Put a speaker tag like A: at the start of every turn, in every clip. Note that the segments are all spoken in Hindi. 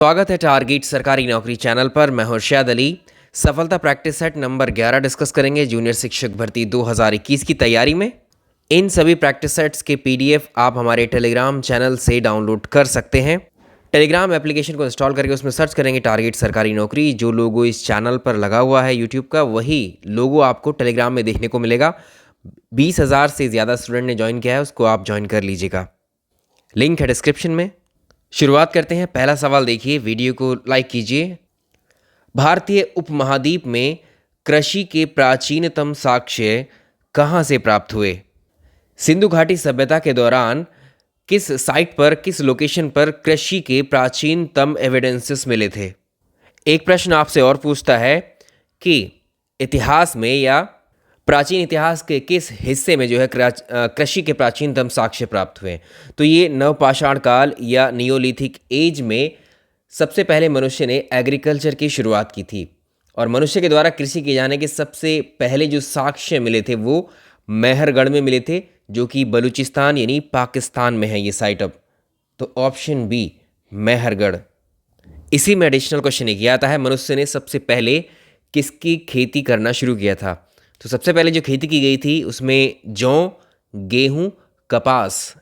A: स्वागत है टारगेट सरकारी नौकरी चैनल पर। मैं हर्षद अली। सफलता प्रैक्टिस सेट नंबर 11 डिस्कस करेंगे जूनियर शिक्षक भर्ती 2021 की तैयारी में। इन सभी प्रैक्टिस सेट्स के पीडीएफ आप हमारे टेलीग्राम चैनल से डाउनलोड कर सकते हैं। टेलीग्राम एप्लीकेशन को इंस्टॉल करके उसमें सर्च करेंगे टारगेट सरकारी नौकरी। जो लोगो इस चैनल पर लगा हुआ है यूट्यूब का, वही लोगो आपको टेलीग्राम में देखने को मिलेगा। 20,000 से ज़्यादा स्टूडेंट ने ज्वाइन किया है, उसको आप ज्वाइन कर लीजिएगा। लिंक है डिस्क्रिप्शन में। शुरुआत करते हैं। पहला सवाल देखिए, वीडियो को लाइक कीजिए। भारतीय उपमहाद्वीप में कृषि के प्राचीनतम साक्ष्य कहाँ से प्राप्त हुए? सिंधु घाटी सभ्यता के दौरान किस साइट पर, किस लोकेशन पर कृषि के प्राचीनतम एविडेंसेस मिले थे? एक प्रश्न आपसे और पूछता है कि इतिहास में या प्राचीन इतिहास के किस हिस्से में जो है कृषि के प्राचीनतम साक्ष्य प्राप्त हुए? तो ये नवपाषाण काल या नियोलिथिक एज में सबसे पहले मनुष्य ने एग्रीकल्चर की शुरुआत की थी, और मनुष्य के द्वारा कृषि किए जाने के सबसे पहले जो साक्ष्य मिले थे वो मेहरगढ़ में मिले थे, जो कि बलूचिस्तान यानी पाकिस्तान में है ये साइट अब। तो ऑप्शन बी मेहरगढ़। इसी में एडिशनल क्वेश्चन एक आता है, मनुष्य ने सबसे पहले किसकी खेती करना शुरू किया था? तो सबसे पहले जो खेती की गई थी उसमें जौ, गेहूं, कपास।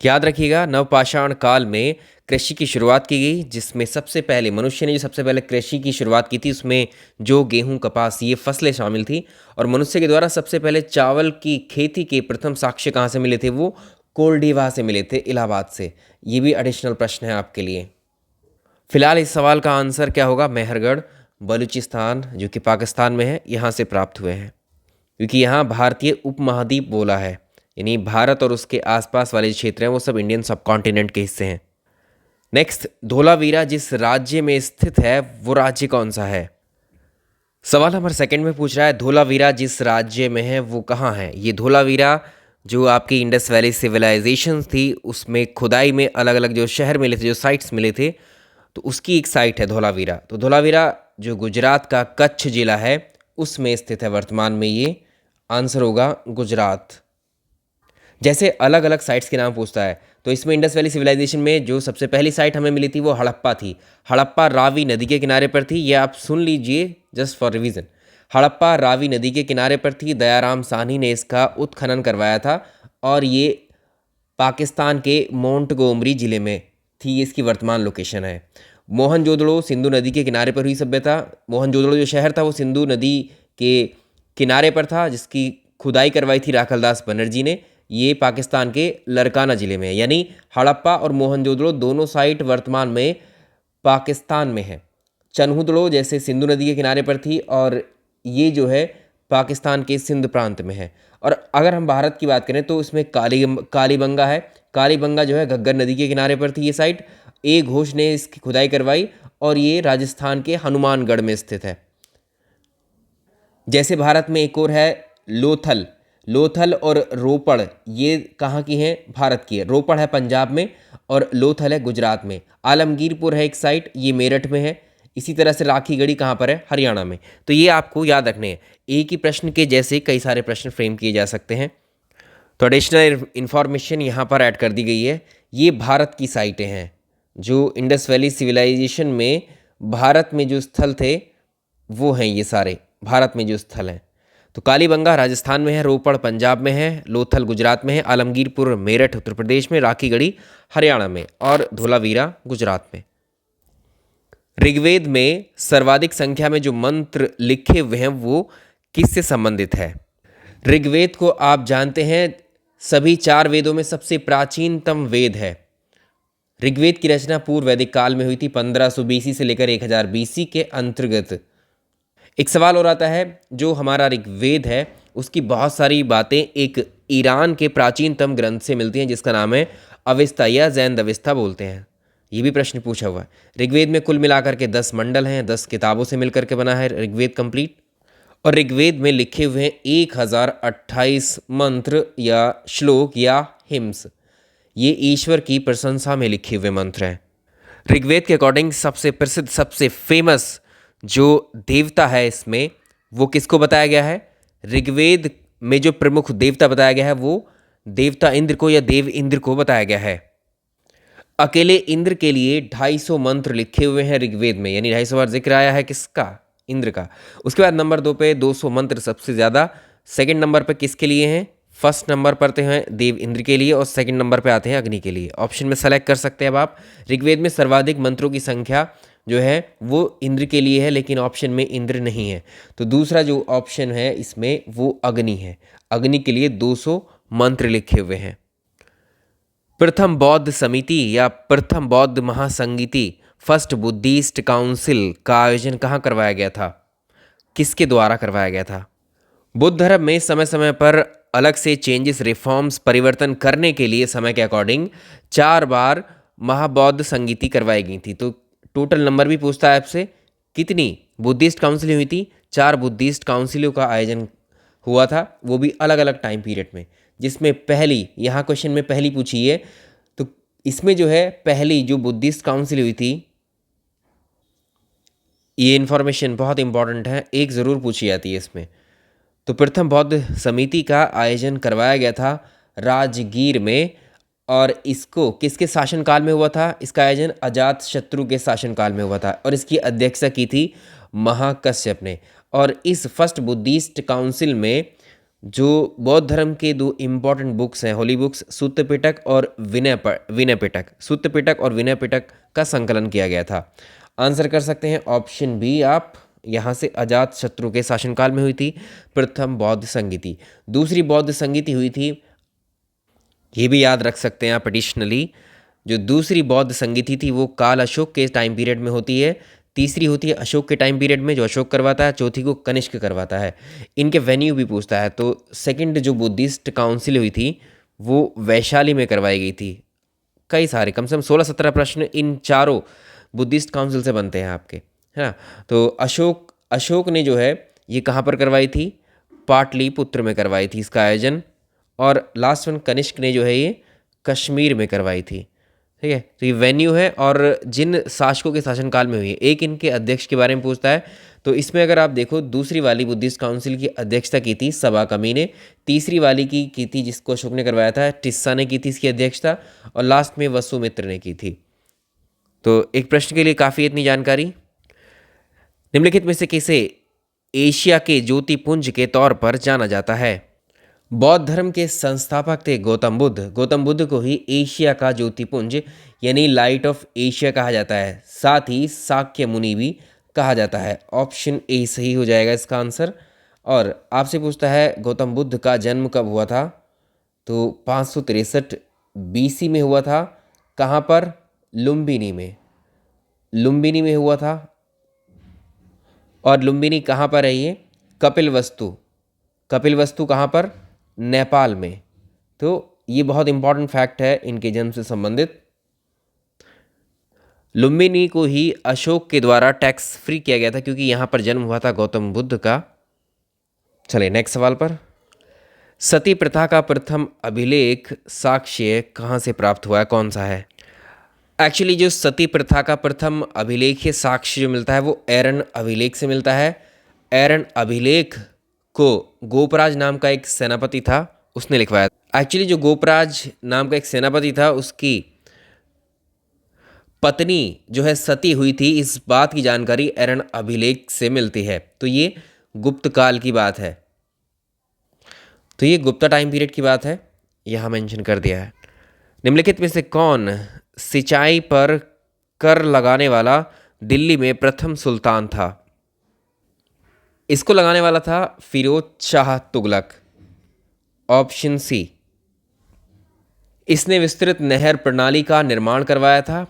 A: याद रखिएगा, नवपाषाण काल में कृषि की शुरुआत की गई, जिसमें सबसे पहले मनुष्य ने जो सबसे पहले कृषि की शुरुआत की थी उसमें जो गेहूं, कपास ये फसलें शामिल थी। और मनुष्य के द्वारा सबसे पहले चावल की खेती के प्रथम साक्ष्य कहाँ से मिले थे? वो कोल्डिवा से मिले थे, इलाहाबाद से। ये भी एडिशनल प्रश्न है आपके लिए। फिलहाल इस सवाल का आंसर क्या होगा? मेहरगढ़, बलूचिस्तान जो कि पाकिस्तान में है, यहाँ से प्राप्त हुए हैं, क्योंकि यहाँ भारतीय उपमहाद्वीप बोला है, यानी भारत और उसके आसपास वाले क्षेत्र हैं वो सब इंडियन सब कॉन्टिनेंट के हिस्से हैं। नेक्स्ट, धोलावीरा जिस राज्य में स्थित है वो राज्य कौन सा है? सवाल नंबर सेकंड में पूछ रहा है धोलावीरा जिस राज्य में है वो कहाँ है? ये धोलावीरा जो आपकी इंडस वैली सिविलाइजेशन थी उसमें खुदाई में अलग अलग जो शहर मिले थे, जो साइट्स मिले थे, तो उसकी एक साइट है धोलावीरा। तो धोलावीरा जो गुजरात का कच्छ जिला है उसमें स्थित है वर्तमान में। ये आंसर होगा गुजरात। जैसे अलग अलग साइट्स के नाम पूछता है, तो इसमें इंडस वैली सिविलाइजेशन में जो सबसे पहली साइट हमें मिली थी वो हड़प्पा थी। हड़प्पा रावी नदी के किनारे पर थी। ये आप सुन लीजिए just for revision. Harappa Ravi नदी के किनारे पर थी। दयाराम साहनी ने इसका उत्खनन करवाया था, और ये पाकिस्तान के मोंटगोमरी जिले में थी। इसकी वर्तमान लोकेशन है। मोहनजोदड़ो सिंधु नदी के किनारे पर हुई सभ्यता। मोहनजोदड़ो जो शहर था वो सिंधु नदी के किनारे पर था, जिसकी खुदाई करवाई थी राखलदास बनर्जी ने। ये पाकिस्तान के लरकाना ज़िले में है, यानी हड़प्पा और मोहनजोदड़ो दोनों साइट वर्तमान में पाकिस्तान में है। चन्हुदड़ो जैसे सिंधु नदी के किनारे पर थी, और ये जो है पाकिस्तान के सिंध प्रांत में है। और अगर हम भारत की बात करें तो इसमें कालीबंगा है। कालीबंगा जो है घग्गर नदी के किनारे पर थी ये साइट। ए घोष ने इसकी खुदाई करवाई, और ये राजस्थान के हनुमानगढ़ में स्थित है। जैसे भारत में एक और है लोथल। लोथल और रोपड़ ये कहाँ की हैं? भारत की है। रोपड़ है पंजाब में और लोथल है गुजरात में। आलमगीरपुर है एक साइट, ये मेरठ में है। इसी तरह से राखीगढ़ी कहाँ पर है? हरियाणा में। तो ये आपको याद रखने हैं। एक ही प्रश्न के जैसे कई सारे प्रश्न फ्रेम किए जा सकते हैं। तो एडिशनल इन्फॉर्मेशन यहाँ पर ऐड कर दी गई है। ये भारत की साइटें हैं जो इंडस वैली सिविलाइजेशन में भारत में जो स्थल थे वो हैं। ये सारे भारत में जो स्थल हैं। तो कालीबंगा राजस्थान में है, रोपड़ पंजाब में है, लोथल गुजरात में है, आलमगीरपुर मेरठ उत्तर प्रदेश में, राखीगढ़ी हरियाणा में, और धोलावीरा गुजरात में। ऋग्वेद में सर्वाधिक संख्या में जो मंत्र लिखे हुए हैं वो किससे संबंधित है? ऋग्वेद को आप जानते हैं सभी 4 वेदों में सबसे प्राचीनतम वेद है। ऋग्वेद की रचना पूर्व वैदिक काल में हुई थी, 1500 बीसी से लेकर 1000 बीसी के अंतर्गत। एक सवाल और आता है, जो हमारा ऋग्वेद है उसकी बहुत सारी बातें एक ईरान के प्राचीनतम ग्रंथ से मिलती हैं, जिसका नाम है अवेस्ता या जैन अवेस्ता बोलते हैं। ये भी प्रश्न पूछा हुआ है। ऋग्वेद में कुल मिलाकर के 10 मंडल हैं, 10 किताबों से मिलकर के बना है ऋग्वेद कंप्लीट। और ऋग्वेद में लिखे हुए हैं 1028 मंत्र या श्लोक या हिम्स। ये ईश्वर की प्रशंसा में लिखे हुए मंत्र हैं। ऋग्वेद के अकॉर्डिंग सबसे प्रसिद्ध, सबसे फेमस जो देवता है इसमें वो किसको बताया गया है? ऋग्वेद में जो प्रमुख देवता बताया गया है वो देवता इंद्र को या देव इंद्र को बताया गया है। अकेले इंद्र के लिए 250 मंत्र लिखे हुए हैं ऋग्वेद में, यानी 250 बार जिक्र आया है किसका? इंद्र का। उसके बाद नंबर 2 पे 200 मंत्र सबसे ज़्यादा। सेकंड नंबर पे किसके लिए हैं? फर्स्ट नंबर पर आते हैं देव इंद्र के लिए और सेकंड नंबर पे आते हैं अग्नि के लिए। ऑप्शन में सेलेक्ट कर सकते हैं अब आप। ऋग्वेद में सर्वाधिक मंत्रों की संख्या जो है वो इंद्र के लिए है, लेकिन ऑप्शन में इंद्र नहीं है, तो दूसरा जो ऑप्शन है इसमें वो अग्नि है। अग्नि के लिए 200 मंत्र लिखे हुए हैं। प्रथम बौद्ध समिति या प्रथम बौद्ध महासंगीति फर्स्ट बुद्धिस्ट काउंसिल का आयोजन कहाँ करवाया गया था? किसके द्वारा करवाया गया था? बुद्ध धर्म में समय समय पर अलग से चेंजेस रिफॉर्म्स परिवर्तन करने के लिए समय के अकॉर्डिंग 4 बार महाबौद्ध संगीति करवाई गई थी। तो टोटल नंबर भी पूछता है आपसे, कितनी बुद्धिस्ट काउंसिल हुई थी? 4 बुद्धिस्ट काउंसिलों का आयोजन हुआ था, वो भी अलग अलग टाइम पीरियड में, जिसमें पहली, यहाँ क्वेश्चन में पहली पूछी है, तो इसमें जो है पहली जो बुद्धिस्ट काउंसिल हुई थी, ये इन्फॉर्मेशन बहुत इंपॉर्टेंट है, एक ज़रूर पूछी जाती है इसमें। तो प्रथम बौद्ध समिति का आयोजन करवाया गया था राजगीर में, और इसको किसके शासनकाल में हुआ था? इसका आयोजन अजात शत्रु के शासनकाल में हुआ था और इसकी अध्यक्षता की थी महाकश्यप ने। और इस फर्स्ट बुद्धिस्ट काउंसिल में जो बौद्ध धर्म के 2 इम्पॉर्टेंट बुक्स हैं, होली बुक्स, सुत्त पिटक और विनय पिटक, सुत्त पिटक और विनय पिटक का संकलन किया गया था। आंसर कर सकते हैं ऑप्शन बी आप। यहाँ से अजात शत्रु के शासनकाल में हुई थी प्रथम बौद्ध संगीति। दूसरी बौद्ध संगीति हुई थी, ये भी याद रख सकते हैं आप एडिशनली, जो दूसरी बौद्ध संगीति थी वो काल अशोक के टाइम पीरियड में होती है। तीसरी होती है अशोक के टाइम पीरियड में, जो अशोक करवाता है। चौथी को कनिष्क करवाता है। इनके वेन्यू भी पूछता है, तो सेकंड जो बुद्धिस्ट काउंसिल हुई थी वो वैशाली में करवाई गई थी। कई सारे, कम से कम 16-17 प्रश्न इन चारों बुद्धिस्ट काउंसिल से बनते हैं आपके, है ना। तो अशोक ने जो है ये कहाँ पर करवाई थी? पाटलिपुत्र में करवाई थी इसका आयोजन। और लास्ट वन कनिष्क ने जो है ये कश्मीर में करवाई थी, ठीक है। तो ये वेन्यू है और जिन शासकों के शासनकाल में हुई है। एक इनके अध्यक्ष के बारे में पूछता है, तो इसमें अगर आप देखो दूसरी वाली बुद्धिस्ट काउंसिल की अध्यक्षता की थी सबा कमी ने। तीसरी वाली की थी जिसको अशोक ने करवाया था, टिस्सा ने की थी इसकी अध्यक्षता। और लास्ट में वसुमित्र ने की थी। तो एक प्रश्न के लिए काफ़ी इतनी जानकारी। निम्नलिखित में से किसे एशिया के ज्योतिपुंज के तौर पर जाना जाता है? बौद्ध धर्म के संस्थापक थे गौतम बुद्ध। गौतम बुद्ध को ही एशिया का ज्योतिपुंज यानी लाइट ऑफ एशिया कहा जाता है। साथ ही शाक्य मुनि भी कहा जाता है। ऑप्शन ए सही हो जाएगा इसका आंसर। और आपसे पूछता है गौतम बुद्ध का जन्म कब हुआ था? तो 563 BC में हुआ था। कहाँ पर? लुम्बिनी में। लुम्बिनी में हुआ था। और लुम्बिनी कहाँ पर है ये? कपिलवस्तु। कपिलवस्तु कहाँ पर? नेपाल में। तो ये बहुत इंपॉर्टेंट फैक्ट है इनके जन्म से संबंधित। लुम्बिनी को ही अशोक के द्वारा टैक्स फ्री किया गया था क्योंकि यहाँ पर जन्म हुआ था गौतम बुद्ध का। चलिए नेक्स्ट सवाल पर। सती प्रथा का प्रथम अभिलेख साक्ष्य कहाँ से प्राप्त हुआ है? कौन सा है? एक्चुअली जो सती प्रथा का प्रथम अभिलेख साक्ष्य जो मिलता है वो एरन अभिलेख से मिलता है। एरन अभिलेख को गोपराज नाम का एक सेनापति था उसने लिखवाया। एक्चुअली जो गोपराज नाम का एक सेनापति था उसकी पत्नी जो है सती हुई थी, इस बात की जानकारी एरन अभिलेख से मिलती है। तो ये गुप्त काल की बात है। तो ये गुप्ता टाइम पीरियड की बात है, यहाँ मेंशन कर दिया है। निम्नलिखित में से कौन सिंचाई पर कर लगाने वाला दिल्ली में प्रथम सुल्तान था? इसको लगाने वाला था फिरोज शाह तुगलक। Option C. इसने विस्तृत नहर प्रणाली का निर्माण करवाया था।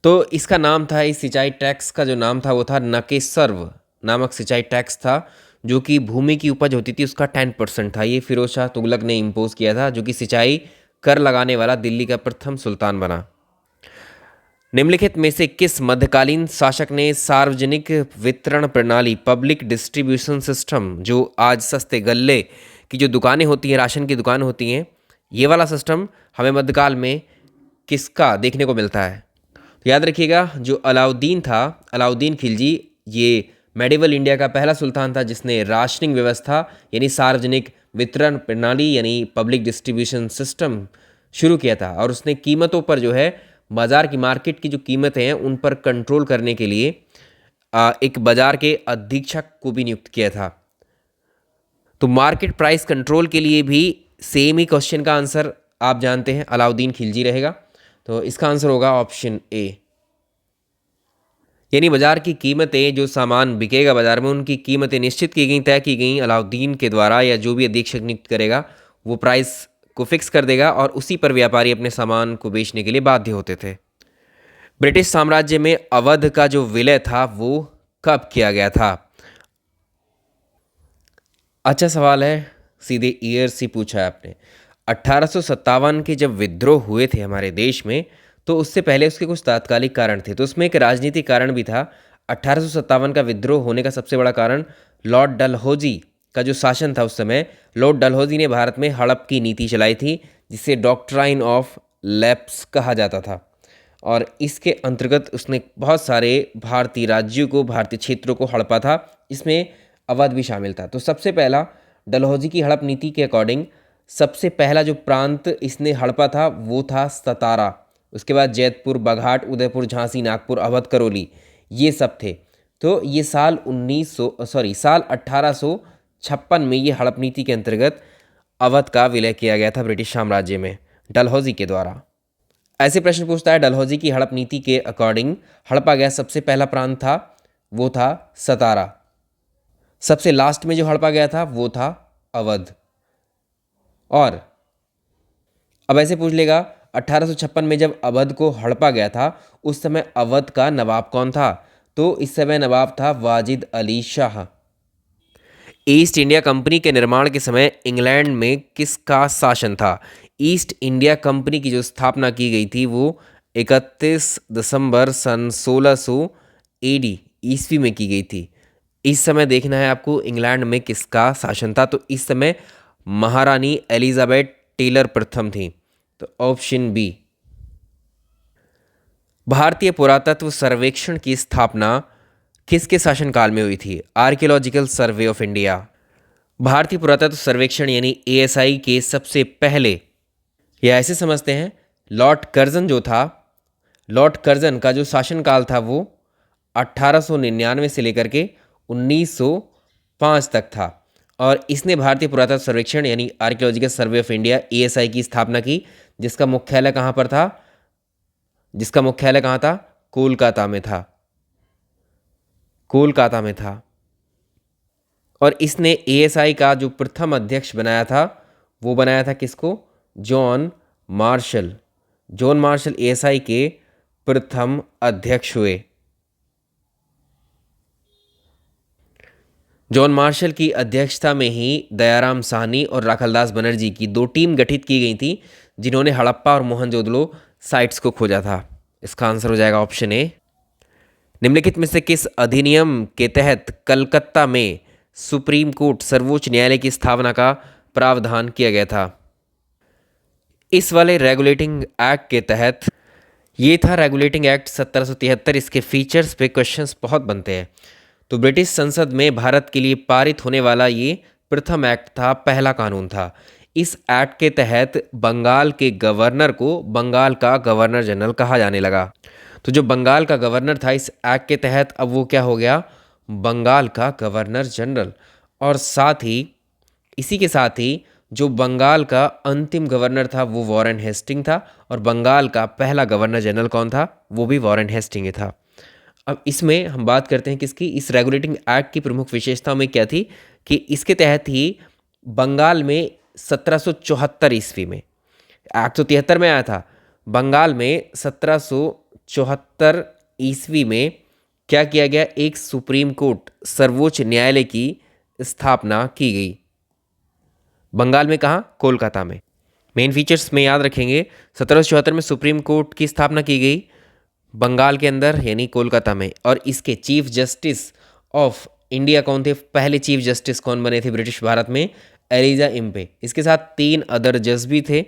A: तो इसका नाम था, इस सिंचाई टैक्स का जो नाम था वो था नकेसर्व नामक सिंचाई टैक्स था, जो कि भूमि की उपज होती थी उसका 10% था। ये फिरोज शाह तुगलक ने इम्पोज किया था, जो कि सिंचाई कर लगाने वाला दिल्ली का प्रथम सुल्तान बना। निम्नलिखित में से किस मध्यकालीन शासक ने सार्वजनिक वितरण प्रणाली पब्लिक डिस्ट्रीब्यूशन सिस्टम, जो आज सस्ते गल्ले की जो दुकानें होती हैं, राशन की दुकान होती हैं, ये वाला सिस्टम हमें मध्यकाल में किसका देखने को मिलता है? तो याद रखिएगा जो अलाउद्दीन था, अलाउद्दीन खिलजी, ये मेडिवल इंडिया का पहला सुल्तान था जिसने राशनिंग व्यवस्था यानी सार्वजनिक वितरण प्रणाली यानी पब्लिक डिस्ट्रीब्यूशन सिस्टम शुरू किया था और उसने कीमतों पर जो है बाज़ार की मार्केट की जो कीमतें हैं उन पर कंट्रोल करने के लिए एक बाज़ार के अधीक्षक को भी नियुक्त किया था। तो मार्केट प्राइस कंट्रोल के लिए भी सेम ही क्वेश्चन का आंसर आप जानते हैं, अलाउद्दीन खिलजी रहेगा। तो इसका आंसर होगा ऑप्शन ए, यानी बाजार की कीमतें, जो सामान बिकेगा बाजार में उनकी कीमतें निश्चित की गई, तय की गई अलाउद्दीन के द्वारा, या जो भी अधीक्षक नियुक्त करेगा वो प्राइस को फिक्स कर देगा और उसी पर व्यापारी अपने सामान को बेचने के लिए बाध्य होते थे। ब्रिटिश साम्राज्य में अवध का जो विलय था वो कब किया गया था? अच्छा सवाल है, सीधे ईयर से पूछा है आपने। 1857 के जब विद्रोह हुए थे हमारे देश में, तो उससे पहले उसके कुछ तात्कालिक कारण थे, तो उसमें एक राजनीतिक कारण भी था। 1857 का विद्रोह होने का सबसे बड़ा कारण लॉर्ड डलहौजी का जो शासन था उस समय, लॉर्ड डलहौजी ने भारत में हड़प की नीति चलाई थी, जिसे डॉक्ट्राइन ऑफ लैप्स कहा जाता था। और इसके अंतर्गत उसने बहुत सारे भारतीय राज्यों को, भारतीय क्षेत्रों को हड़पा था, इसमें अवध भी शामिल था। तो सबसे पहला डलहौजी की हड़प नीति के अकॉर्डिंग सबसे पहला जो प्रांत इसने हड़पा था वो था सतारा। उसके बाद जैतपुर, बाघाट, उदयपुर, झांसी, नागपुर, अवध, करौली, ये सब थे। तो ये साल 1856 में ये हड़प नीति के अंतर्गत अवध का विलय किया गया था ब्रिटिश साम्राज्य में डलहौजी के द्वारा। ऐसे प्रश्न पूछता है, डलहौजी की हड़प नीति के अकॉर्डिंग हड़पा गया सबसे पहला प्रांत था वो था सतारा। सबसे लास्ट में जो हड़पा गया था वो था अवध। और अब ऐसे पूछ लेगा, 1856 में जब अवध को हड़पा गया था उस समय अवध का नवाब कौन था? तो इस समय नवाब था Wajid Ali Shah. East India company के निर्माण के समय इंग्लैंड में किसका शासन था? ईस्ट इंडिया कंपनी की जो स्थापना की गई थी वो 31 दिसंबर सन 1600 एडी ईस्वी में की गई थी। इस समय देखना है आपको इंग्लैंड में किसका शासन था, तो इस समय महारानी एलिजाबेथ टेलर प्रथम थी। तो ऑप्शन बी। भारतीय पुरातत्व सर्वेक्षण की स्थापना किसके शासनकाल में हुई थी? Archaeological survey of India. भारतीय पुरातत्व सर्वेक्षण यानी एएसआई के सबसे पहले, या ऐसे समझते हैं, लॉर्ड कर्जन जो था, लॉर्ड कर्जन का जो शासनकाल था वो 1899 से लेकर के 1905 तक था। और इसने भारतीय पुरातत्व सर्वेक्षण यानी archaeological survey of India ASI की स्थापना की, जिसका मुख्यालय कहाँ पर था? जिसका मुख्यालय कहाँ था? कोलकाता में था, कोलकाता में था। और इसने एएसआई का जो प्रथम अध्यक्ष बनाया था वो बनाया था किसको? John Marshall. John Marshall ASI के प्रथम अध्यक्ष हुए। जॉन मार्शल की अध्यक्षता में ही दयाराम साहनी और राखलदास बनर्जी की दो टीम गठित की गई थी, जिन्होंने हड़प्पा और मोहनजोदड़ो साइट्स को खोजा था। इसका आंसर हो जाएगा ऑप्शन ए। निम्नलिखित में से किस अधिनियम के तहत कलकत्ता में सुप्रीम कोर्ट, सर्वोच्च न्यायालय की स्थापना का प्रावधान किया गया था? इस वाले रेगुलेटिंग एक्ट के तहत, ये था रेगुलेटिंग एक्ट 1773। इसके फीचर्स पे क्वेश्चंस बहुत बनते हैं। तो ब्रिटिश संसद में भारत के लिए पारित होने वाला ये प्रथम एक्ट था, पहला कानून था। इस एक्ट के तहत बंगाल के गवर्नर को बंगाल का गवर्नर जनरल कहा जाने लगा। तो जो बंगाल का गवर्नर था इस एक्ट के तहत, अब वो क्या हो गया? बंगाल का गवर्नर जनरल। और साथ ही, इसी के साथ ही, जो बंगाल का अंतिम गवर्नर था वो वॉरेन हेस्टिंग था, और बंगाल का पहला गवर्नर जनरल कौन था? वो भी वॉरेन हेस्टिंग ही था। अब इसमें हम बात करते हैं किसकी? इस रेगुलेटिंग एक्ट की प्रमुख विशेषता में क्या थी कि इसके तहत ही बंगाल में 1774 ईस्वी में, एक्ट तो 73 में आया था, बंगाल में 1774 ईस्वी में क्या किया गया? एक सुप्रीम कोर्ट, सर्वोच्च न्यायालय की स्थापना की गई। बंगाल में कहाँ? कोलकाता में। मेन फीचर्स में याद रखेंगे, 1774 में सुप्रीम कोर्ट की स्थापना की गई बंगाल के अंदर यानी कोलकाता में। और इसके चीफ जस्टिस ऑफ इंडिया कौन थे? पहले चीफ जस्टिस कौन बने थे ब्रिटिश भारत में? Elijah Impey. इसके साथ 3 अदर जज भी थे।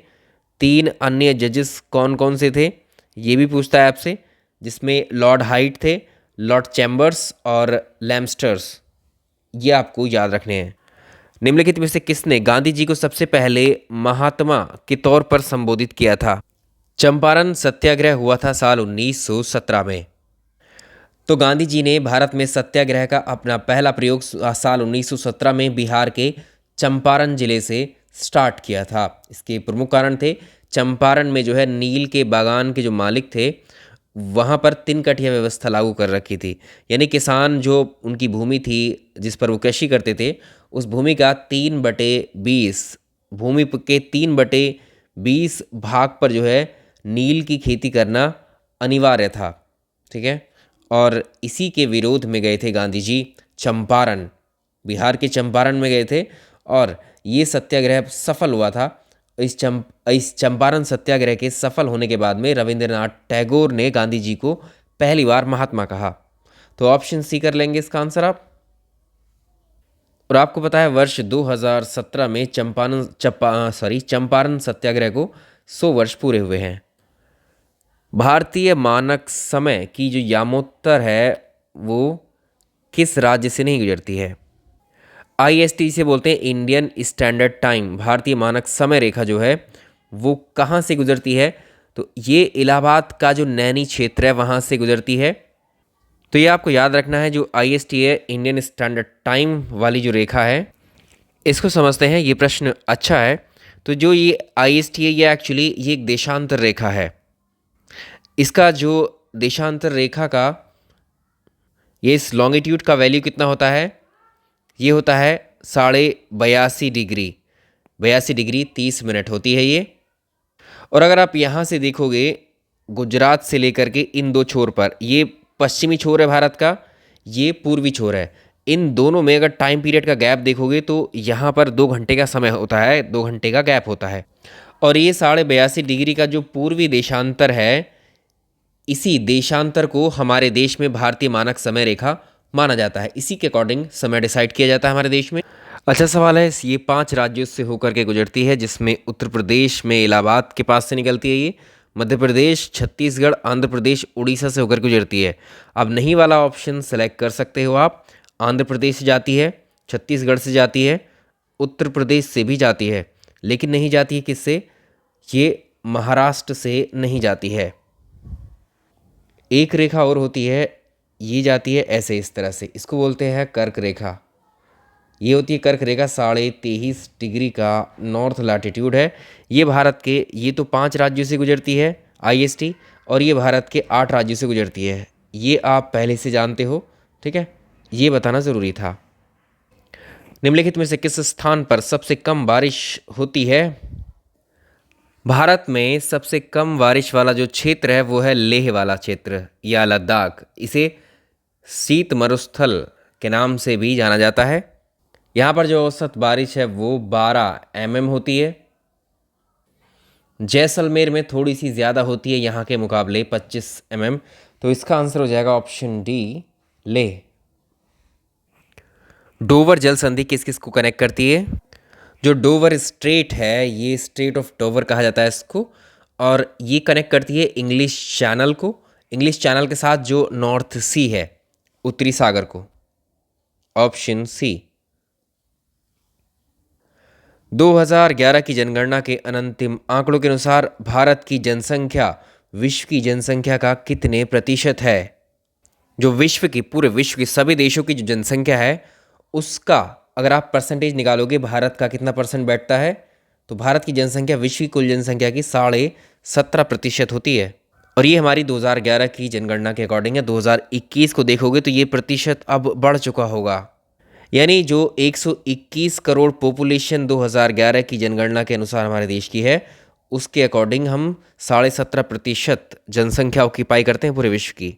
A: 3 अन्य जजेस कौन कौन से थे ये भी पूछता है आपसे, जिसमें लॉर्ड हाइट थे, लॉर्ड चैम्बर्स और लैम्स्टर्स। ये आपको याद रखने हैं। निम्नलिखित में से किसने गांधी जी को सबसे पहले महात्मा के तौर पर संबोधित किया था? चंपारण सत्याग्रह हुआ था साल 1917 में। तो गांधी जी ने भारत में सत्याग्रह का अपना पहला प्रयोग साल 1917 में बिहार के चंपारण जिले से स्टार्ट किया था। इसके प्रमुख कारण थे, चंपारण में जो है नील के बागान के जो मालिक थे वहाँ पर 3 कठिया व्यवस्था लागू कर रखी थी। यानी किसान जो उनकी भूमि थी जिस पर वो कृषि करते थे, उस भूमि का 3/20 भूमि के 3/20 भाग पर जो है नील की खेती करना अनिवार्य था। ठीक है, और इसी के विरोध में गए थे गांधी जी चंपारण, बिहार के चंपारण में गए थे और ये सत्याग्रह सफल हुआ था। इस चंपारण सत्याग्रह के सफल होने के बाद में रविंद्रनाथ टैगोर ने गांधी जी को पहली बार महात्मा कहा। तो ऑप्शन सी कर लेंगे इसका आंसर आप। और आपको पता है वर्ष 2017 में चंपारण सत्याग्रह को 100 वर्ष पूरे हुए हैं। भारतीय मानक समय की जो यामोत्तर है वो किस राज्य से नहीं गुजरती है? IST से बोलते हैं इंडियन स्टैंडर्ड टाइम। भारतीय मानक समय रेखा जो है वो कहाँ से गुजरती है? तो ये इलाहाबाद का जो नैनी क्षेत्र है वहाँ से गुजरती है। तो ये आपको याद रखना है, जो IST है इंडियन स्टैंडर्ड टाइम वाली जो रेखा है, इसको समझते हैं। ये प्रश्न अच्छा है। तो जो ये IST है ये एक्चुअली ये एक देशांतर रेखा है। इसका जो देशांतर रेखा का ये इस लॉन्गिट्यूड का वैल्यू कितना होता है? ये होता है 82.5 डिग्री, 82 डिग्री 30 मिनट होती है ये। और अगर आप यहाँ से देखोगे गुजरात से लेकर के इन दो छोर पर, ये पश्चिमी छोर है भारत का, ये पूर्वी छोर है, इन दोनों में अगर टाइम पीरियड का गैप देखोगे तो यहाँ पर 2 घंटे का समय होता है, 2 घंटे का गैप होता है। और ये 82.5 डिग्री का जो पूर्वी देशांतर है, इसी देशांतर को हमारे देश में भारतीय मानक समय रेखा माना जाता है। इसी के अकॉर्डिंग समय डिसाइड किया जाता है हमारे देश में। अच्छा सवाल है, ये 5 राज्यों से होकर के गुजरती है, जिसमें उत्तर प्रदेश में इलाहाबाद के पास से निकलती है ये, मध्य प्रदेश, छत्तीसगढ़, आंध्र प्रदेश, उड़ीसा से होकर गुजरती है। अब नहीं वाला ऑप्शन सेलेक्ट कर सकते हो आप। आंध्र प्रदेश से जाती है, छत्तीसगढ़ से जाती है, उत्तर प्रदेश से भी जाती है, लेकिन नहीं जाती है किससे? ये महाराष्ट्र से नहीं जाती है। एक रेखा और होती है, ये जाती है ऐसे इस तरह से, इसको बोलते हैं कर्क रेखा। ये होती है कर्क रेखा, 23.5 डिग्री का नॉर्थ लैटिट्यूड है। ये भारत के, ये तो 5 राज्यों से गुजरती है IST, और ये भारत के 8 राज्यों से गुजरती है। ये आप पहले से जानते हो, ठीक है, ये बताना ज़रूरी था। निम्नलिखित में से किस स्थान पर सबसे कम बारिश होती है? भारत में सबसे कम बारिश वाला जो क्षेत्र है वो है लेह वाला क्षेत्र या लद्दाख। इसे शीत मरुस्थल के नाम से भी जाना जाता है। यहाँ पर जो औसत बारिश है वो 12 mm होती है। जैसलमेर में थोड़ी सी ज़्यादा होती है यहाँ के मुकाबले, 25 mm। तो इसका आंसर हो जाएगा ऑप्शन डी, लेह। डोवर जल संधि किस किस को कनेक्ट करती है? जो डोवर स्ट्रेट है, ये स्ट्रेट ऑफ डोवर कहा जाता है इसको, और ये कनेक्ट करती है इंग्लिश चैनल को, इंग्लिश चैनल के साथ जो नॉर्थ सी है, उत्तरी सागर को। Option C. 2011 की जनगणना के अंतिम आंकड़ों के अनुसार भारत की जनसंख्या विश्व की जनसंख्या का कितने प्रतिशत है? जो विश्व की, पूरे विश्व की सभी देशों की जो जनसंख्या है उसका अगर आप परसेंटेज निकालोगे भारत का कितना परसेंट बैठता है, तो भारत की जनसंख्या विश्व की कुल जनसंख्या की 17.5% होती है। और ये हमारी 2011 की जनगणना के अकॉर्डिंग है। 2021 को देखोगे तो ये प्रतिशत अब बढ़ चुका होगा। यानी जो 121 करोड़ पॉपुलेशन 2011 की जनगणना के अनुसार हमारे देश की है, उसके अकॉर्डिंग हम 17.5% जनसंख्या ऑक्यूपाई करते हैं पूरे विश्व की।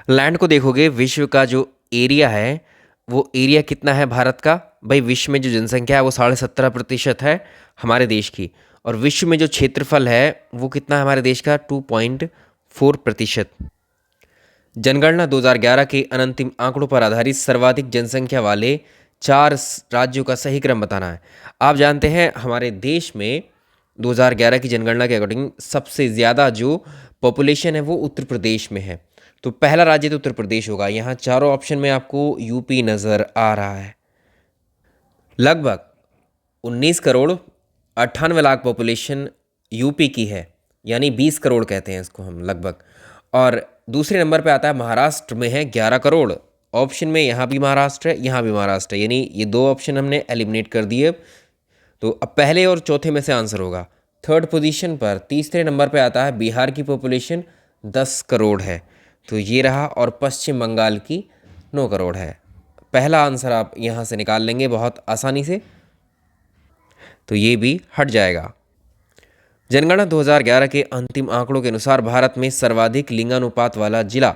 A: लैंड को देखोगे, विश्व का जो एरिया है वो एरिया कितना है भारत का? भाई विश्व में जो जनसंख्या है वो 17.5% है हमारे देश की, और विश्व में जो क्षेत्रफल है वो कितना है हमारे देश का? 2.4%। जनगणना 2011 के अंतिम आंकड़ों पर आधारित सर्वाधिक जनसंख्या वाले 4 राज्यों का सही क्रम बताना है। आप जानते हैं हमारे देश में 2011 की जनगणना के अकॉर्डिंग सबसे ज़्यादा जो पॉपुलेशन है वो उत्तर प्रदेश में है। तो पहला राज्य तो उत्तर प्रदेश होगा। यहाँ चारों ऑप्शन में आपको यूपी नज़र आ रहा है। लगभग 19 करोड़ 98 लाख पॉपुलेशन यूपी की है, यानी 20 करोड़ कहते हैं इसको हम लगभग। और दूसरे नंबर पे आता है महाराष्ट्र में है 11 करोड़। ऑप्शन में यहाँ भी महाराष्ट्र है, यहाँ भी महाराष्ट्र है, यानी ये दो ऑप्शन हमने एलिमिनेट कर दिए। तो अब पहले और चौथे में से आंसर होगा। थर्ड पोजीशन पर तीसरे नंबर पे आता है बिहार की पॉपुलेशन 10 करोड़ है, तो ये रहा। और पश्चिम बंगाल की 9 करोड़ है। पहला आंसर आप यहाँ से निकाल लेंगे बहुत आसानी से, तो ये भी हट जाएगा। जनगणना 2011 के अंतिम आंकड़ों के अनुसार भारत में सर्वाधिक लिंगानुपात वाला जिला,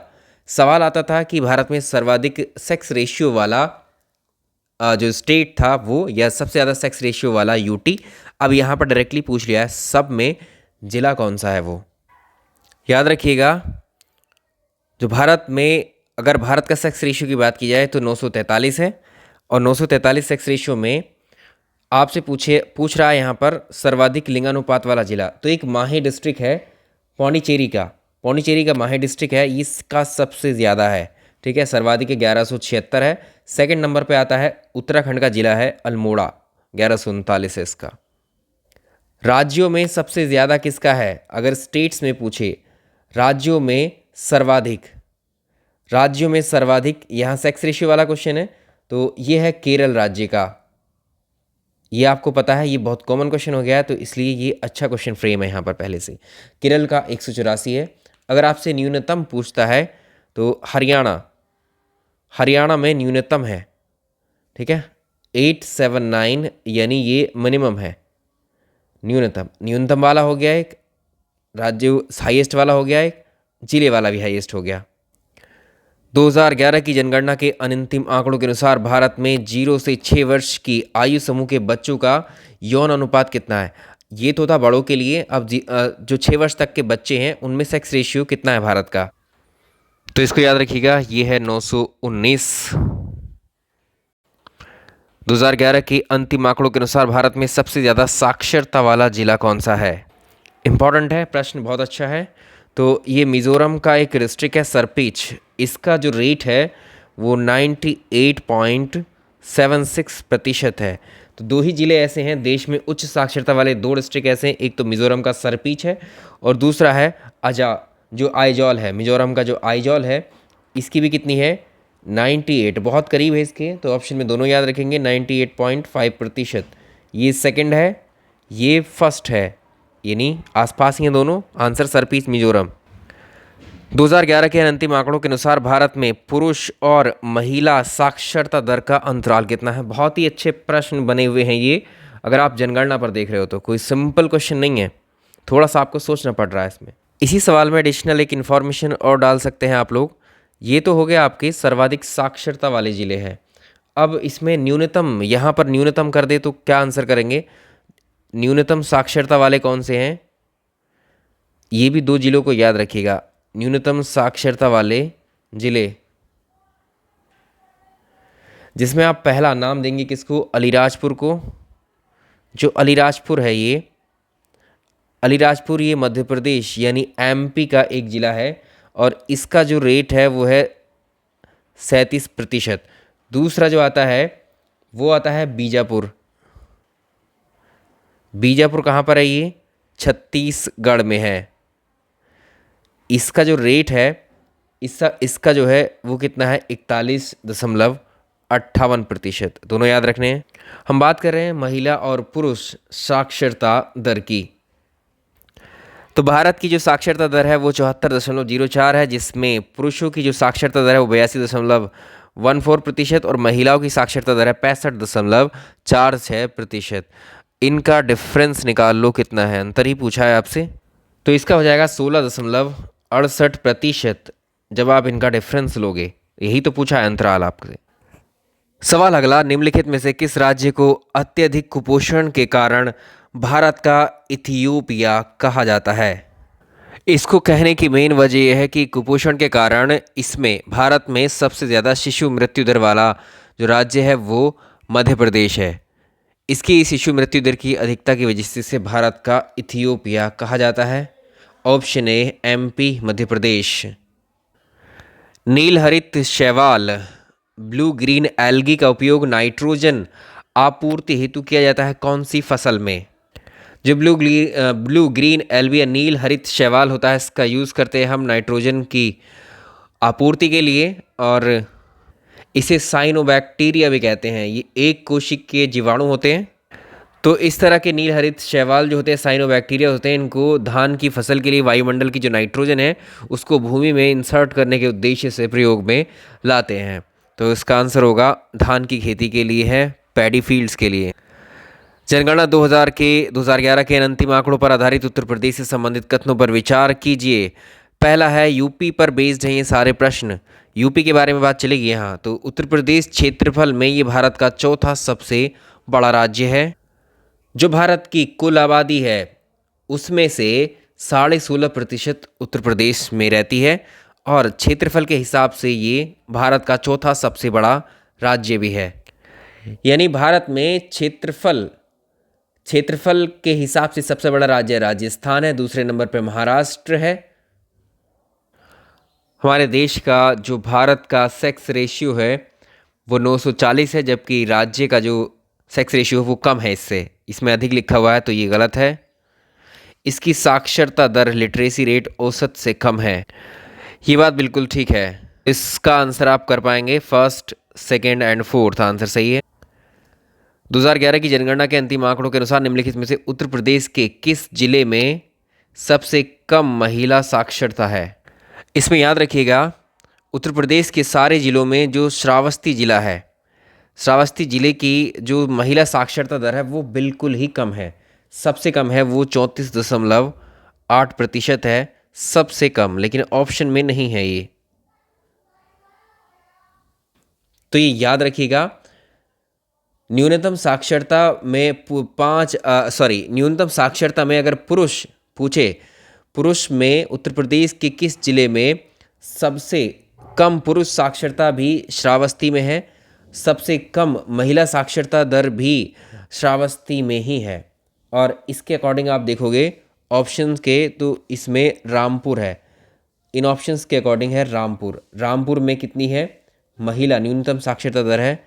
A: सवाल आता था कि भारत में सर्वाधिक सेक्स रेशियो वाला जो स्टेट था वो, या सबसे ज़्यादा सेक्स रेशियो वाला यूटी। अब यहाँ पर डायरेक्टली पूछ लिया है सब में जिला कौन सा है वो। याद रखिएगा, जो भारत में, अगर भारत का सेक्स रेशियो की बात की जाए तो 943 है, और 943 सेक्स रेशियो में आपसे पूछ रहा है यहाँ पर सर्वाधिक लिंगानुपात वाला जिला। तो एक माहे डिस्ट्रिक्ट है पौंडीचेरी का माहे डिस्ट्रिक्ट है, इसका सबसे ज़्यादा है। ठीक है, सर्वाधिक 1176 है। सेकंड नंबर पे आता है उत्तराखंड का जिला है अल्मोड़ा, 1139 है इसका। राज्यों में सबसे ज़्यादा किसका है, अगर स्टेट्स में पूछे राज्यों में सर्वाधिक यहाँ सेक्स रेशियो वाला क्वेश्चन है, तो ये है केरल राज्य का। ये आपको पता है, ये बहुत कॉमन क्वेश्चन हो गया है, तो इसलिए ये अच्छा क्वेश्चन फ्रेम है यहाँ पर पहले से। केरल का 184 है। अगर आपसे न्यूनतम पूछता है तो हरियाणा में न्यूनतम है। ठीक है, 879, यानी ये मिनिमम है। न्यूनतम वाला हो गया एक, राज्य हाईएस्ट वाला हो गया एक, जिले वाला भी हाईएस्ट हो गया। 2011 की जनगणना के अंतिम आंकड़ों के अनुसार भारत में 0 से 6 वर्ष की आयु समूह के बच्चों का यौन अनुपात कितना है। ये तो था बड़ों के लिए, अब जो 6 वर्ष तक के बच्चे हैं उनमें सेक्स रेशियो कितना है भारत का, तो इसको याद रखिएगा, ये है 919। 2011 के अंतिम आंकड़ों के अनुसार भारत में सबसे ज़्यादा साक्षरता वाला जिला कौन सा है। इम्पॉर्टेंट है, प्रश्न बहुत अच्छा है। तो ये मिज़ोरम का एक डिस्ट्रिक्ट है सरपीच, इसका जो रेट है वो 98.76% है। तो दो ही ज़िले ऐसे हैं देश में उच्च साक्षरता वाले, दो डिस्ट्रिक्ट ऐसे हैं, एक तो मिज़ोरम का सरपीच है और दूसरा है जो आइजॉल है। मिज़ोरम का जो आइजॉल है इसकी भी कितनी है, 98, बहुत करीब है इसके, तो ऑप्शन में दोनों याद रखेंगे। 98.5%, ये सेकंड है, ये फर्स्ट है, यानी आसपास ही हैं दोनों। आंसर सरपीच मिज़ोरम। 2011 के अंतिम आंकड़ों के अनुसार भारत में पुरुष और महिला साक्षरता दर का अंतराल कितना है। बहुत ही अच्छे प्रश्न बने हुए हैं ये, अगर आप जनगणना पर देख रहे हो तो कोई सिंपल क्वेश्चन नहीं है, थोड़ा सा आपको सोचना पड़ रहा है इसमें। इसी सवाल में एडिशनल एक इन्फॉर्मेशन और डाल सकते हैं आप लोग। ये तो हो गया आपके सर्वाधिक साक्षरता वाले ज़िले हैं। अब इसमें न्यूनतम, यहाँ पर न्यूनतम कर दे तो क्या आंसर करेंगे। न्यूनतम साक्षरता वाले कौन से हैं, ये भी दो जिलों को याद रखिएगा। न्यूनतम साक्षरता वाले जिले, जिसमें आप पहला नाम देंगे किसको, अलीराजपुर को। जो अलीराजपुर है, ये अलीराजपुर ये मध्य प्रदेश यानी एमपी का एक ज़िला है और इसका जो रेट है वो है 37%। दूसरा जो आता है वो आता है बीजापुर। बीजापुर कहाँ पर है, ये छत्तीसगढ़ में है। इसका जो रेट है इसका जो है वो कितना है, 41.58%। दोनों याद रखने हैं। हम बात कर रहे हैं महिला और पुरुष साक्षरता दर की। तो भारत की जो साक्षरता दर है वो 74.04 है, जिसमें पुरुषों की जो साक्षरता दर है वो 82.14% और महिलाओं की साक्षरता दर है 65.46%। इनका डिफरेंस निकाल लो कितना है, अंतर ही पूछा है आपसे, तो इसका हो जाएगा 16.68% जब आप इनका डिफरेंस लोगे। यही तो पूछा है अंतराल आपसे। सवाल अगला, निम्नलिखित में से किस राज्य को अत्यधिक कुपोषण के कारण भारत का इथियोपिया कहा जाता है। इसको कहने की मेन वजह यह है कि कुपोषण के कारण इसमें भारत में सबसे ज़्यादा शिशु मृत्यु दर वाला जो राज्य है वो मध्य प्रदेश है। इसकी शिशु मृत्यु दर की अधिकता की वजह से इसे भारत का इथियोपिया कहा जाता है। Option A MP Madhya Pradesh. नील हरित शैवाल ब्लू ग्रीन एल्गी का उपयोग नाइट्रोजन आपूर्ति हेतु किया जाता है कौन सी फसल में? जो ब्लू ग्रीन एल्बिया नील हरित शैवाल होता है, इसका यूज़ करते हैं हम नाइट्रोजन की आपूर्ति के लिए, और इसे साइनोबैक्टीरिया भी कहते हैं। ये एक कोशिक के जीवाणु होते हैं। तो इस तरह के नील हरित शैवाल जो होते हैं साइनोबैक्टीरिया होते हैं, इनको धान की फसल के लिए वायुमंडल की जो नाइट्रोजन है उसको भूमि में इंसर्ट करने के उद्देश्य से प्रयोग में लाते हैं। तो इसका आंसर होगा धान की खेती के लिए है, पैडी फील्ड्स के लिए। जनगणना 2011 के अंतिम आंकड़ों पर आधारित उत्तर प्रदेश से संबंधित कथनों पर विचार कीजिए। पहला है यूपी पर बेस्ड हैं ये सारे प्रश्न, यूपी के बारे में बात चलेगी यहाँ। तो उत्तर प्रदेश क्षेत्रफल में ये भारत का चौथा सबसे बड़ा राज्य है। जो भारत की कुल आबादी है उसमें से 16.5% उत्तर प्रदेश में रहती है, और क्षेत्रफल के हिसाब से ये भारत का चौथा सबसे बड़ा राज्य भी है। यानी भारत में क्षेत्रफल के हिसाब से सबसे बड़ा राज्य राजस्थान है, दूसरे नंबर पे महाराष्ट्र है। हमारे देश का जो भारत का सेक्स रेशियो है वो 940 है, जबकि राज्य का जो सेक्स रेशियो है वो कम है इससे, इसमें अधिक लिखा हुआ है तो ये गलत है। इसकी साक्षरता दर लिटरेसी रेट औसत से कम है, ये बात बिल्कुल ठीक है। इसका आंसर आप कर पाएंगे, first second and fourth answer सही है। 2011 की जनगणना के अंतिम आंकड़ों के अनुसार निम्नलिखित में से उत्तर प्रदेश के किस जिले में सबसे कम महिला साक्षरता है? इसमें याद रखिएगा उत्तर प्रदेश के सारे जिलों में जो श्रावस्ती जिला है, श्रावस्ती जिले की जो महिला साक्षरता दर है वो बिल्कुल ही कम है। सबसे कम है वो 34.8% है, सबसे कम, लेकिन ऑप्शन में नहीं है ये। तो ये याद रखिएगा, न्यूनतम साक्षरता में न्यूनतम साक्षरता में अगर पुरुष पूछे, पुरुष में उत्तर प्रदेश के किस जिले में सबसे कम पुरुष साक्षरता भी श्रावस्ती में है, सबसे कम महिला साक्षरता दर भी श्रावस्ती में ही है। और इसके अकॉर्डिंग आप देखोगे ऑप्शंस के, तो इसमें रामपुर है, इन ऑप्शंस के अकॉर्डिंग है रामपुर में कितनी है महिला न्यूनतम साक्षरता दर है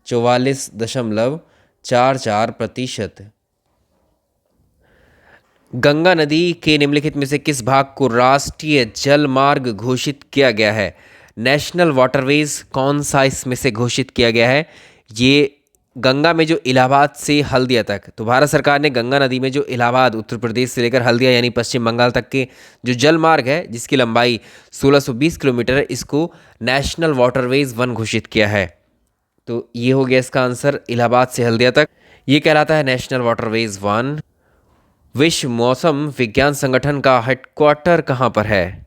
A: 44.44%। गंगा नदी के निम्नलिखित में से किस भाग को राष्ट्रीय जल मार्ग घोषित किया गया है? नेशनल वाटरवेज कौन सा इसमें से घोषित किया गया है? ये गंगा में जो इलाहाबाद से हल्दिया तक, तो भारत सरकार ने गंगा नदी में जो इलाहाबाद उत्तर प्रदेश से लेकर हल्दिया यानी पश्चिम बंगाल तक के जो जल मार्ग है जिसकी लंबाई 1620 किलोमीटर है, इसको नेशनल वाटरवेज 1 घोषित किया है। तो ये हो गया इसका आंसर, इलाहाबाद से हल्दिया तक, ये कहलाता है नेशनल वाटरवेज 1। विश्व मौसम विज्ञान संगठन का हेडक्वार्टर कहाँ पर है?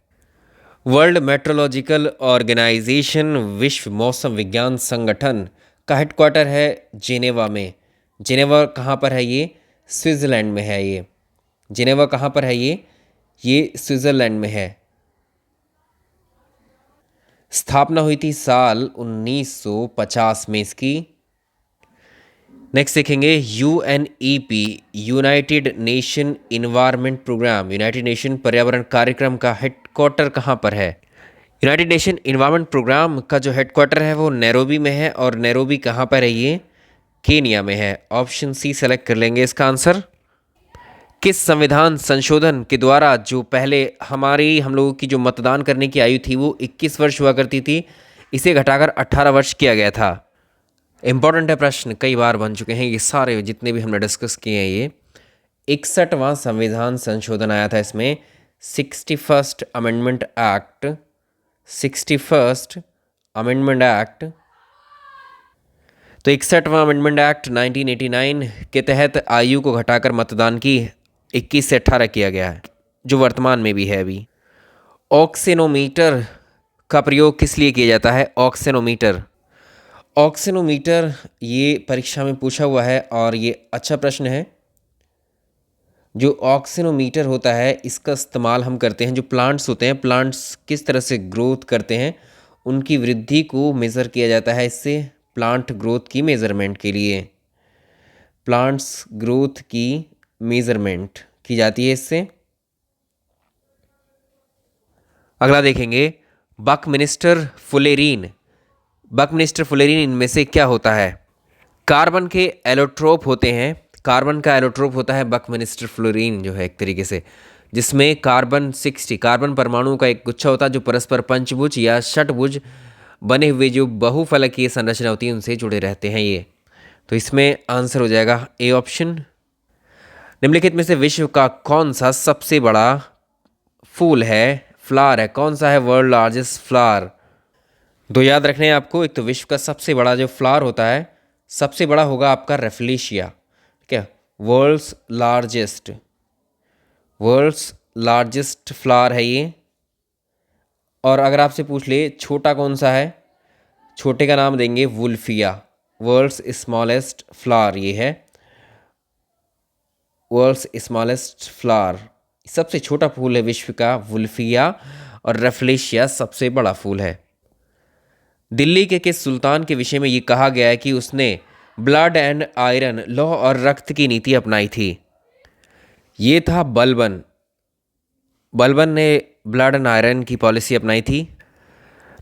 A: वर्ल्ड मेट्रोलॉजिकल ऑर्गेनाइजेशन विश्व मौसम विज्ञान संगठन का हेडक्वार्टर है जिनेवा में। जिनेवा कहाँ पर है? ये स्विट्ज़रलैंड में है। ये जिनेवा कहाँ पर है? ये स्विट्ज़रलैंड में है। स्थापना हुई थी साल 1950 में इसकी। नेक्स्ट देखेंगे UNEP united nation environment programme, यूनाइटेड नेशन पर्यावरण कार्यक्रम का हेडक्वार्टर कहाँ पर है? यूनाइटेड नेशन इन्वायरमेंट प्रोग्राम का जो हेडक्वार्टर है वो नैरोबी में है, और नैरोबी कहाँ पर है? ये केनिया में है। ऑप्शन सी सेलेक्ट कर लेंगे इसका आंसर। किस संविधान संशोधन के द्वारा जो पहले हम लोगों की जो मतदान करने की आयु थी वो 21 वर्ष हुआ करती थी, इसे घटाकर 18 वर्ष किया गया था? इम्पॉर्टेंट है प्रश्न, कई बार बन चुके हैं ये सारे जितने भी हमने डिस्कस किए हैं। ये 61वां संविधान संशोधन आया था इसमें, 61st amendment act, 61st amendment act. तो 61वां अमेंडमेंट एक्ट 1989 के तहत आयु को घटाकर मतदान की 21 से 18 किया गया है, जो वर्तमान में भी है अभी। ऑक्सीनोमीटर का प्रयोग किस लिए किया जाता है? ऑक्सीनोमीटर ये परीक्षा में पूछा हुआ है और ये अच्छा प्रश्न है। जो ऑक्सीनोमीटर होता है इसका इस्तेमाल हम करते हैं, जो प्लांट्स होते हैं, प्लांट्स किस तरह से ग्रोथ करते हैं उनकी वृद्धि को मेज़र किया जाता है इससे, प्लांट ग्रोथ की मेज़रमेंट के लिए, प्लांट्स ग्रोथ की मेज़रमेंट की जाती है इससे। अगला देखेंगे बकमिनिस्टर फुलेरीन इनमें से क्या होता है? कार्बन के एलोट्रोप होते हैं, कार्बन का एलोट्रोप होता है बकमिंस्टर फ्लोरीन जो है एक तरीके से, जिसमें कार्बन 60 कार्बन परमाणु का एक गुच्छा होता है जो परस्पर पंचभुज या षटभुज बने हुए जो बहुफलकीय संरचना होती है उनसे जुड़े रहते हैं ये। तो इसमें आंसर हो जाएगा ए ऑप्शन। निम्नलिखित में से विश्व का कौन सा सबसे बड़ा फूल है, फ्लावर है, कौन सा है वर्ल्ड लार्जेस्ट फ्लावर? दो याद रखने हैं आपको, एक तो विश्व का सबसे बड़ा जो फ्लावर होता है सबसे बड़ा होगा आपका रेफलेशिया, ठीक है, वर्ल्ड्स लार्जेस्ट फ्लावर है ये। और अगर आपसे पूछ ले छोटा कौन सा है, छोटे का नाम देंगे वुल्फिया, वर्ल्ड्स स्मॉलेस्ट फ्लावर ये है, वर्ल्ड्स स्मॉलेस्ट फ्लावर, सबसे छोटा फूल है विश्व का वुल्फिया, और रेफलेशिया सबसे बड़ा फूल है। दिल्ली के किस सुल्तान के विषय में ये कहा गया है कि उसने ब्लड एंड आयरन लौह और रक्त की नीति अपनाई थी? ये था बलबन। बलबन ने ब्लड एंड आयरन की पॉलिसी अपनाई थी।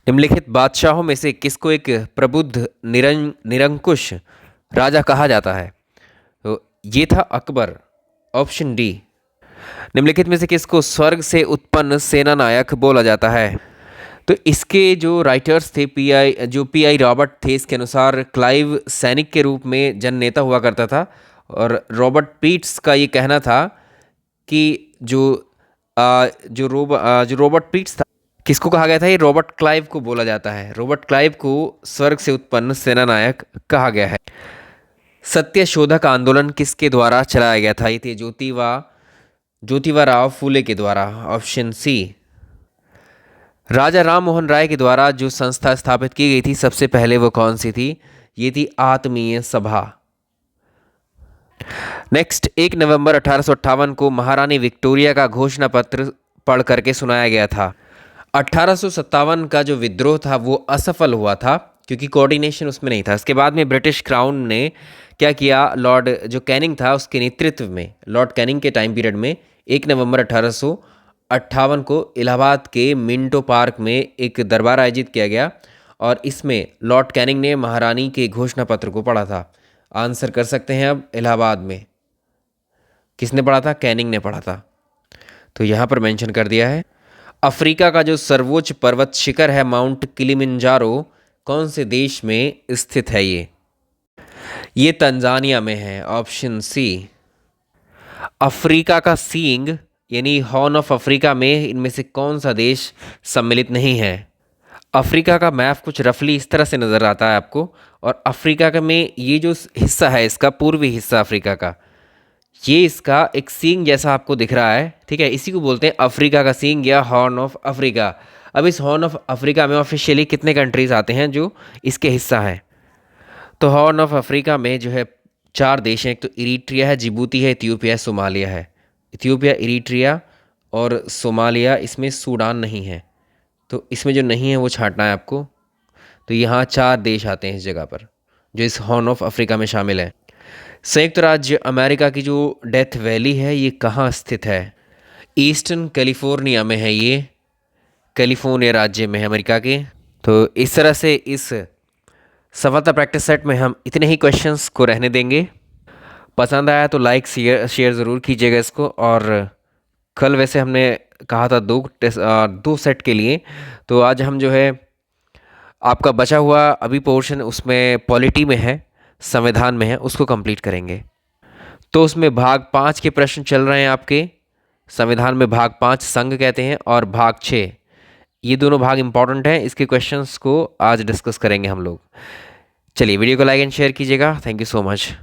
A: निम्नलिखित बादशाहों में से किसको एक प्रबुद्ध निरंकुश राजा कहा जाता है? तो ये था अकबर, ऑप्शन डी। निम्नलिखित में से किसको स्वर्ग से उत्पन्न सेना नायक बोला जाता है? तो इसके जो राइटर्स थे पीआई रॉबर्ट थे, इसके अनुसार क्लाइव सैनिक के रूप में जननेता हुआ करता था, और रॉबर्ट पीट्स का ये कहना था कि जो रॉबर्ट पीट्स था, किसको कहा गया था? ये रॉबर्ट क्लाइव को बोला जाता है। रॉबर्ट क्लाइव को स्वर्ग से उत्पन्न सेना नायक कहा गया है। सत्यशोधक आंदोलन किसके द्वारा चलाया गया था? ये थे ज्योतिबा राव फूले के द्वारा, ऑप्शन सी। राजा राम मोहन राय के द्वारा जो संस्था स्थापित की गई थी सबसे पहले वो कौन सी थी? ये थी आत्मीय सभा। नेक्स्ट, 1 नवंबर 1858 को महारानी विक्टोरिया का घोषणा पत्र पढ़ करके सुनाया गया था। 1857 का जो विद्रोह था वो असफल हुआ था क्योंकि कोऑर्डिनेशन उसमें नहीं था। इसके बाद में ब्रिटिश क्राउन ने क्या किया, लॉर्ड जो कैनिंग था उसके नेतृत्व में, लॉर्ड कैनिंग के टाइम पीरियड में 1 नवंबर 1858 को इलाहाबाद के मिंटो पार्क में एक दरबार आयोजित किया गया, और इसमें लॉर्ड कैनिंग ने महारानी के घोषणा पत्र को पढ़ा था। आंसर कर सकते हैं अब, इलाहाबाद में किसने पढ़ा था? कैनिंग ने पढ़ा था। तो यहाँ पर मेंशन कर दिया है। अफ्रीका का जो सर्वोच्च पर्वत शिखर है माउंट किलिमंजारो, कौन से देश में स्थित है? ये तंजानिया में है, ऑप्शन सी। अफ्रीका का सींग यानी हॉर्न ऑफ अफ्रीका में इनमें से कौन सा देश सम्मिलित नहीं है? अफ्रीका का मैप कुछ रफली इस तरह से नज़र आता है आपको, और अफ्रीका का में ये जो हिस्सा है इसका पूर्वी हिस्सा अफ्रीका का, ये इसका एक सींग जैसा आपको दिख रहा है, ठीक है, इसी को बोलते हैं अफ्रीका का सींग या हॉर्न ऑफ अफ्रीका। अब इस हॉर्न ऑफ अफ्रीका में ऑफिशियली कितने कंट्रीज़ आते हैं जो इसके हिस्सा हैं? तो हॉर्न ऑफ अफ्रीका में जो है 4 देश हैं, एक तो इरीट्रिया है, जिबूती है, इथियोपिया है, सोमालिया है। इथियोपिया, इरीट्रिया और सोमालिया, इसमें सूडान नहीं है, तो इसमें जो नहीं है वो छांटना है आपको। तो यहाँ 4 देश आते हैं इस जगह पर जो इस हॉर्न ऑफ अफ्रीका में शामिल है। संयुक्त राज्य अमेरिका की जो डेथ वैली है ये कहाँ स्थित है? ईस्टर्न कैलिफोर्निया में है, ये कैलिफोर्निया राज्य में है अमेरिका के। तो इस तरह से इस सफलता प्रैक्टिस सेट में हम इतने ही क्वेश्चंस को रहने देंगे। पसंद आया तो लाइक शेयर ज़रूर कीजिएगा इसको। और कल वैसे हमने कहा था 2 सेट के लिए, तो आज हम जो है आपका बचा हुआ अभी पोर्शन उसमें पॉलिटी में है, संविधान में है, उसको कंप्लीट करेंगे। तो उसमें भाग 5 के प्रश्न चल रहे हैं आपके। संविधान में भाग 5 संघ कहते हैं, और भाग 6 ये दोनों भाग इंपॉर्टेंट हैं। इसके क्वेश्चंस को आज डिस्कस करेंगे हम लोग। चलिए वीडियो को लाइक एंड शेयर कीजिएगा। Thank you so much.